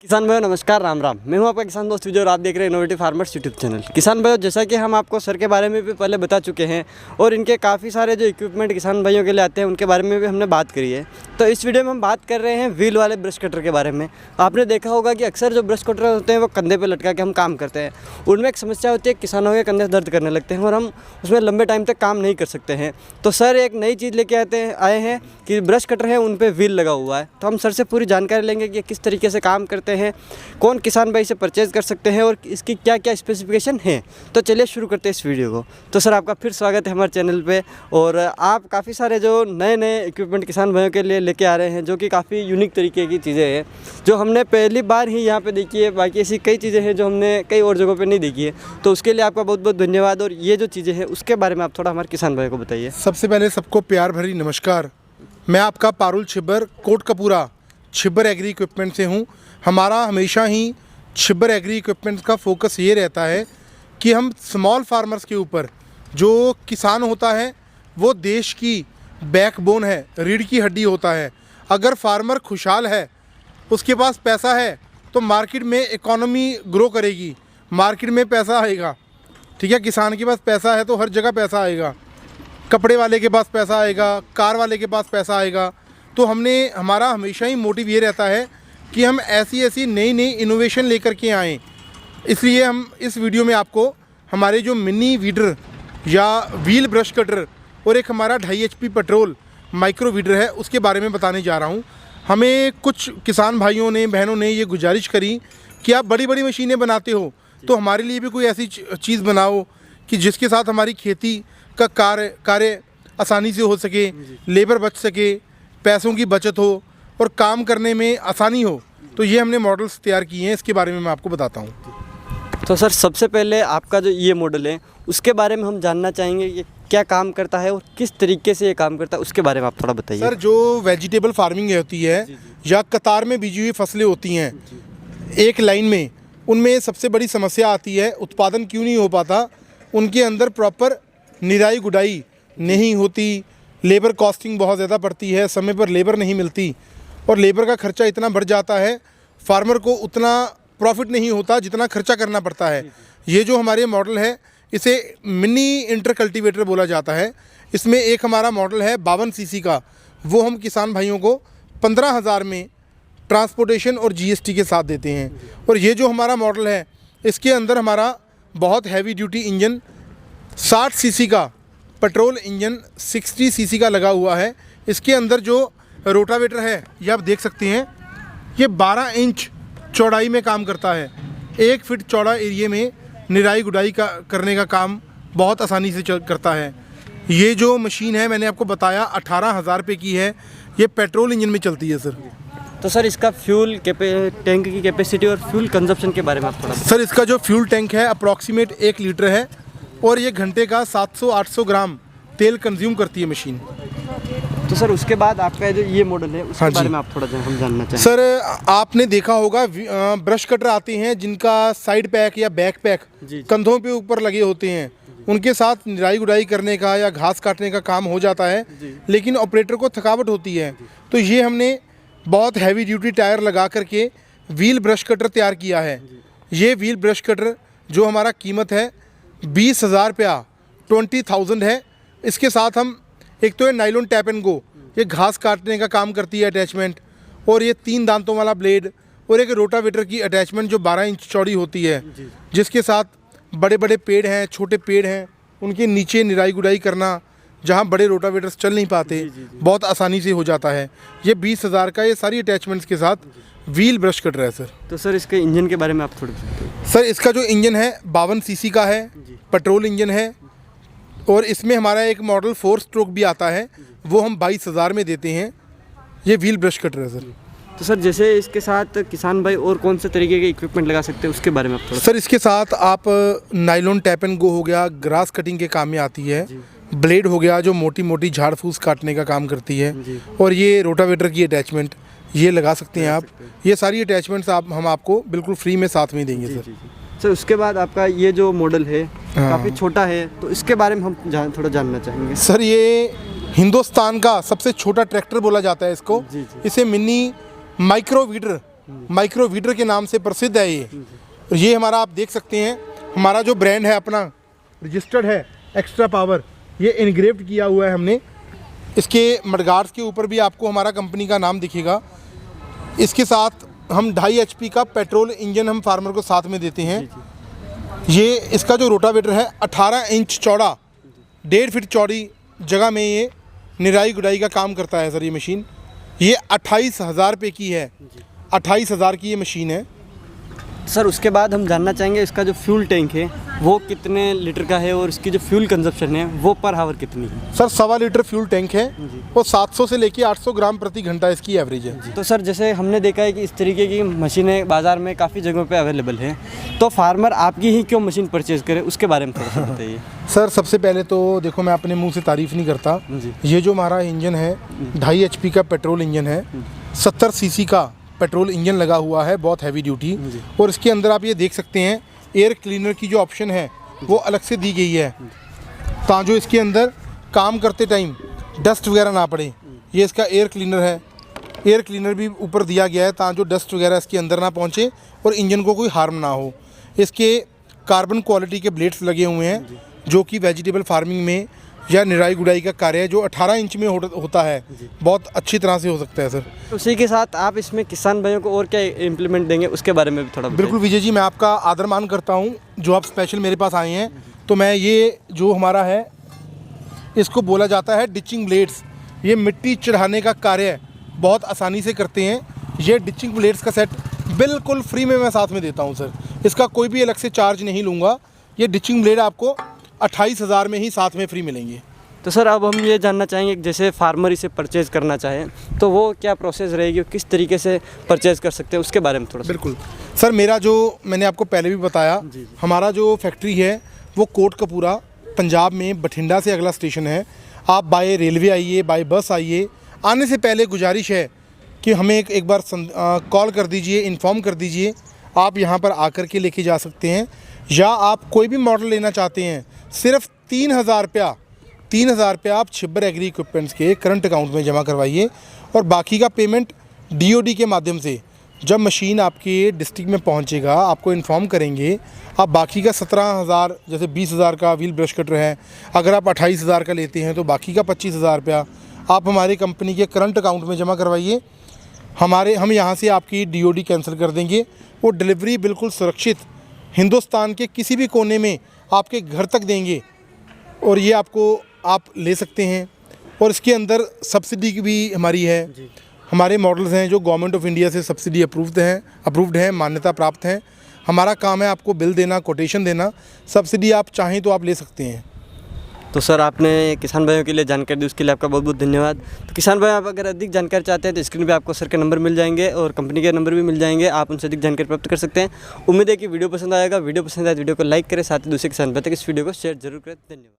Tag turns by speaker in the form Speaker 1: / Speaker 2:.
Speaker 1: किसान भाइयों नमस्कार, राम राम। मैं हूं आपका किसान दोस्त विजय और आप देख रहे हैं इनोवेटिव फार्मर्स यूट्यूब चैनल। किसान भाइयों, जैसा कि हम आपको सर के बारे में भी पहले बता चुके हैं और इनके काफ़ी सारे जो इक्विपमेंट किसान भाइयों के लिए आते हैं उनके बारे में भी हमने बात करी है। तो इस वीडियो में हम बात कर रहे हैं व्हील वाले ब्रश कटर के बारे में। आपने देखा होगा कि अक्सर जो ब्रश कटर होते हैं वो कंधे पर लटका के हम काम करते हैं। उनमें एक समस्या होती है, किसानों के कंधे दर्द करने लगते हैं और हम उसमें लंबे टाइम तक काम नहीं कर सकते हैं। तो सर एक नई चीज़ लेके आए हैं कि ब्रश कटर है उन पर व्हील लगा हुआ है। तो हम सर से पूरी जानकारी लेंगे कि किस तरीके से काम करते हैं, कौन किसान भाई से परचेज़ कर सकते हैं और इसकी क्या क्या स्पेसिफिकेशन है। तो चलिए शुरू करते हैं इस वीडियो को। तो सर आपका फिर स्वागत है हमारे चैनल पे। और आप काफ़ी सारे जो नए इक्विपमेंट किसान भाइयों के लिए लेके आ रहे हैं जो कि काफ़ी यूनिक तरीके की चीज़ें हैं, जो हमने पहली बार ही यहाँ पे देखी है। बाकी ऐसी कई चीज़ें हैं जो हमने कई और जगहों पर नहीं देखी है। तो उसके लिए आपका बहुत बहुत धन्यवाद। और ये जो चीज़ें हैं उसके बारे में आप थोड़ा हमारे किसान भाइयों को बताइए।
Speaker 2: सबसे पहले सबको प्यार भरी नमस्कार। मैं आपका पारुल छिब्बर कोटकपूरा छिब्बर एग्री इक्विपमेंट से हूँ। हमारा हमेशा ही छिब्बर एग्री इक्विपमेंट्स का फोकस ये रहता है कि हम स्मॉल फार्मर्स के ऊपर, जो किसान होता है वो देश की बैकबोन है, रीढ़ की हड्डी होता है। अगर फार्मर खुशहाल है, उसके पास पैसा है, तो मार्केट में इकोनॉमी ग्रो करेगी, मार्केट में पैसा आएगा। ठीक है, किसान के पास पैसा है तो हर जगह पैसा आएगा। कपड़े वाले के पास पैसा आएगा, कार वाले के पास पैसा आएगा। तो हमारा हमेशा ही मोटिव ये रहता है कि हम ऐसी नई इनोवेशन लेकर के आएँ। इसलिए हम इस वीडियो में आपको हमारे जो मिनी वीडर या व्हील ब्रश कटर और एक हमारा 2.5 HP पेट्रोल माइक्रो वीडर है उसके बारे में बताने जा रहा हूँ। हमें कुछ किसान भाइयों ने, बहनों ने ये गुजारिश करी कि आप बड़ी बड़ी मशीनें बनाते हो तो हमारे लिए भी कोई ऐसी चीज़ बनाओ कि जिसके साथ हमारी खेती का कार्य आसानी से हो सके, लेबर बच सके, पैसों की बचत हो और काम करने में आसानी हो। तो ये हमने मॉडल्स तैयार किए हैं, इसके बारे में मैं आपको बताता हूँ।
Speaker 1: तो सर सबसे पहले आपका जो ये मॉडल है उसके बारे में हम जानना चाहेंगे कि क्या काम करता है और किस तरीके से ये काम करता है, उसके बारे में आप थोड़ा बताइए।
Speaker 2: सर, जो वेजिटेबल फार्मिंग होती है या कतार में बीजी हुई फसलें होती हैं एक लाइन में, उनमें सबसे बड़ी समस्या आती है उत्पादन क्यों नहीं हो पाता। उनके अंदर प्रॉपर निराई गुडाई नहीं होती, लेबर कॉस्टिंग बहुत ज़्यादा पड़ती है, समय पर लेबर नहीं मिलती और लेबर का खर्चा इतना बढ़ जाता है, फार्मर को उतना प्रॉफिट नहीं होता जितना खर्चा करना पड़ता है। ये जो हमारे मॉडल है इसे मिनी इंटर कल्टीवेटर बोला जाता है। इसमें एक हमारा मॉडल है 52 सीसी का, वो हम किसान भाइयों को 15,000 में ट्रांसपोर्टेशन और GST के साथ देते हैं। और ये जो हमारा मॉडल है इसके अंदर हमारा बहुत हैवी ड्यूटी इंजन 60 सीसी का, पेट्रोल इंजन 60 सीसी का लगा हुआ है। इसके अंदर जो रोटावेटर है ये आप देख सकते हैं, ये 12 इंच चौड़ाई में काम करता है। 1 फीट चौड़ा एरिया में निराई गुडाई करने का काम बहुत आसानी से करता है। ये जो मशीन है मैंने आपको बताया 18,000 रुपये की है। ये पेट्रोल इंजन में चलती है सर।
Speaker 1: तो सर इसका फ्यूल टैंक की कैपेसिटी और फ्यूल कंजप्शन के बारे में आप थोड़ा।
Speaker 2: सर इसका जो फ्यूल टैंक है अप्रॉक्सीमेट 1 लीटर है और ये घंटे का 700-800 ग्राम तेल कंज्यूम करती है मशीन।
Speaker 1: तो सर उसके बाद आपका जो ये मॉडल है उसके बारे में आप थोड़ा हम जानना चाहेंगे।
Speaker 2: सर आपने देखा होगा ब्रश कटर आते हैं जिनका साइड पैक या बैक पैक कंधों पे ऊपर लगे होते हैं, उनके साथ निराई गुडाई करने का या घास काटने का काम हो जाता है, लेकिन ऑपरेटर को थकावट होती है। तो ये हमने बहुत हैवी ड्यूटी टायर लगा करके व्हील ब्रश कटर तैयार किया है। ये व्हील ब्रश कटर जो हमारा कीमत है 20,000 रुपया, 20,000 है। इसके साथ हम एक तो ये नाइलॉन टैप एंड गो, ये घास काटने का काम करती है अटैचमेंट, और ये 3 दांतों वाला ब्लेड और एक रोटावेटर की अटैचमेंट जो 12 इंच चौड़ी होती है, जिसके साथ बड़े बड़े पेड़ हैं, छोटे पेड़ हैं, उनके नीचे निराई गुडाई करना, जहाँ बड़े रोटावेटर्स चल नहीं पाते, बहुत आसानी से हो जाता है। ये 20,000 का ये सारी अटैचमेंट्स के साथ व्हील ब्रश कटर है सर।
Speaker 1: तो सर इसके इंजन के बारे में आप थोड़ा।
Speaker 2: सर इसका जो इंजन है 52 सीसी का है, पेट्रोल इंजन है, और इसमें हमारा एक मॉडल 4 स्ट्रोक भी आता है, वो हम 22,000 में देते हैं। ये व्हील ब्रश कटर है सर।
Speaker 1: तो सर जैसे इसके साथ किसान भाई और कौन से तरीके के इक्विपमेंट लगा सकते हैं उसके बारे में आप थोड़ा।
Speaker 2: सर इसके साथ आप नाइलॉन टैप एंड गो हो गया, ग्रास कटिंग के काम में आती है, ब्लेड हो गया जो मोटी मोटी झाड़ फूस काटने का काम करती है, और ये रोटावेटर की अटैचमेंट ये लगा सकते हैं आप। ये सारी अटैचमेंट्स हम आपको बिल्कुल फ्री में साथ में देंगे सर।
Speaker 1: सर उसके बाद आपका ये जो मॉडल है काफ़ी छोटा है, तो इसके बारे में हम थोड़ा जानना चाहेंगे।
Speaker 2: सर ये हिंदुस्तान का सबसे छोटा ट्रैक्टर बोला जाता है इसको। इसे mini micro weeder micro weeder के नाम से प्रसिद्ध है ये हमारा आप देख सकते हैं, हमारा जो ब्रांड है अपना रजिस्टर्ड है एक्स्ट्रा पावर, ये इनग्रेव्ड किया हुआ है हमने। इसके मडगार्ड्स के ऊपर भी आपको हमारा कंपनी का नाम दिखेगा। इसके साथ हम 2.5 HP का पेट्रोल इंजन हम फार्मर को साथ में देते हैं। ये इसका जो रोटावेटर है 18 इंच चौड़ा, 1.5 फीट चौड़ी जगह में ये निराई गुड़ाई का काम करता है सर। ये मशीन ये 28,000 रुपये की है, 28,000 की ये मशीन है।
Speaker 1: सर उसके बाद हम जानना चाहेंगे इसका जो फ्यूल टैंक है वो कितने लीटर का है और इसकी जो फ्यूल कंजप्शन है वो पर हावर कितनी है?
Speaker 2: सर 1.25 लीटर फ्यूल टैंक है और 700 से लेके 800 ग्राम प्रति घंटा इसकी एवरेज है।
Speaker 1: तो सर जैसे हमने देखा है कि इस तरीके की मशीनें बाज़ार में काफ़ी जगहों पे अवेलेबल है, तो फार्मर आपकी ही क्यों मशीन परचेज़ करे, उसके बारे में थोड़ा सा बताइए।
Speaker 2: सर सबसे पहले तो देखो, मैं अपने मुंह से तारीफ़ नहीं करता। ये जो हमारा इंजन है 2.5 HP का पेट्रोल इंजन है, 70 CC का पेट्रोल इंजन लगा हुआ है, बहुत हैवी ड्यूटी। और इसके अंदर आप ये देख सकते हैं एयर क्लीनर की जो ऑप्शन है वो अलग से दी गई है, ताकि जो इसके अंदर काम करते टाइम डस्ट वगैरह ना पड़े। ये इसका एयर क्लीनर है, एयर क्लीनर भी ऊपर दिया गया है ताकि जो डस्ट वगैरह इसके अंदर ना पहुँचे और इंजन को कोई हार्म ना हो। इसके कार्बन क्वालिटी के ब्लेड्स लगे हुए हैं जो कि वेजिटेबल फार्मिंग में या निराई गुड़ाई का कार्य है जो 18 इंच में होता है, बहुत अच्छी तरह से हो सकता है सर।
Speaker 1: उसी के साथ आप इसमें किसान भाइयों को और क्या इम्प्लीमेंट देंगे उसके बारे में भी थोड़ा बताइए।
Speaker 2: बिल्कुल विजय जी, मैं आपका आदर मान करता हूं जो आप स्पेशल मेरे पास आए हैं। तो मैं ये जो हमारा है इसको बोला जाता है डिचिंग ब्लेड्स। ये मिट्टी चढ़ाने का कार्य बहुत आसानी से करते हैं। ये डिचिंग ब्लेड्स का सेट बिल्कुल फ्री में मैं साथ में देता हूँ सर, इसका कोई भी अलग से चार्ज नहीं लूँगा। ये डिचिंग ब्लेड आपको 28,000 में ही साथ में फ्री मिलेंगे।
Speaker 1: तो सर अब हम ये जानना चाहेंगे कि जैसे फार्मर इसे परचेज़ करना चाहे तो वो क्या प्रोसेस रहेगी, किस तरीके से परचेज़ कर सकते हैं उसके बारे में थोड़ा सा।
Speaker 2: बिल्कुल सर, मेरा जो मैंने आपको पहले भी बताया, हमारा जो फैक्ट्री है वो कोटकपूरा पंजाब में बठिंडा से अगला स्टेशन है। आप बाय रेलवे आइए, बाय बस आइए। आने से पहले गुजारिश है कि हमें एक बार कॉल कर दीजिए, इन्फॉर्म कर दीजिए। आप यहाँ पर आकर के लेके जा सकते हैं, या आप कोई भी मॉडल लेना चाहते हैं सिर्फ 3,000 रुपया आप छिब्बर एग्री इक्विपमेंट्स के करंट अकाउंट में जमा करवाइए और बाकी का पेमेंट DOD के माध्यम से जब मशीन आपके डिस्ट्रिक्ट में पहुंचेगा आपको इन्फॉर्म करेंगे। आप बाकी का 17,000, जैसे 20,000 का व्हील ब्रश कटर है, अगर आप 28,000 का लेते हैं तो बाकी का 25,000 रुपया आप हमारी कंपनी के करंट अकाउंट में जमा करवाइए। हम यहाँ से आपकी DOD कैंसिल कर देंगे। वो डिलीवरी बिल्कुल सुरक्षित हिंदुस्तान के किसी भी कोने में आपके घर तक देंगे और ये आप ले सकते हैं। और इसके अंदर सब्सिडी की भी हमारी है। हमारे मॉडल्स हैं जो गवर्नमेंट ऑफ इंडिया से सब्सिडी अप्रूव्ड हैं, मान्यता प्राप्त हैं। हमारा काम है आपको बिल देना, कोटेशन देना। सब्सिडी आप चाहें तो आप ले सकते हैं।
Speaker 1: तो सर आपने किसान भाइयों के लिए जानकारी दी, उसके लिए आपका बहुत बहुत धन्यवाद। तो किसान भाई, आप अगर अधिक जानकारी चाहते हैं तो स्क्रीन पे आपको सर के नंबर मिल जाएंगे और कंपनी के नंबर भी मिल जाएंगे, आप उनसे अधिक जानकारी प्राप्त कर सकते हैं। उम्मीद है कि वीडियो पसंद आएगा। वीडियो पसंद आए तो वीडियो को लाइक करें, साथ ही दूसरे किसान भाई तक इस वीडियो को शेयर जरूर करें। धन्यवाद।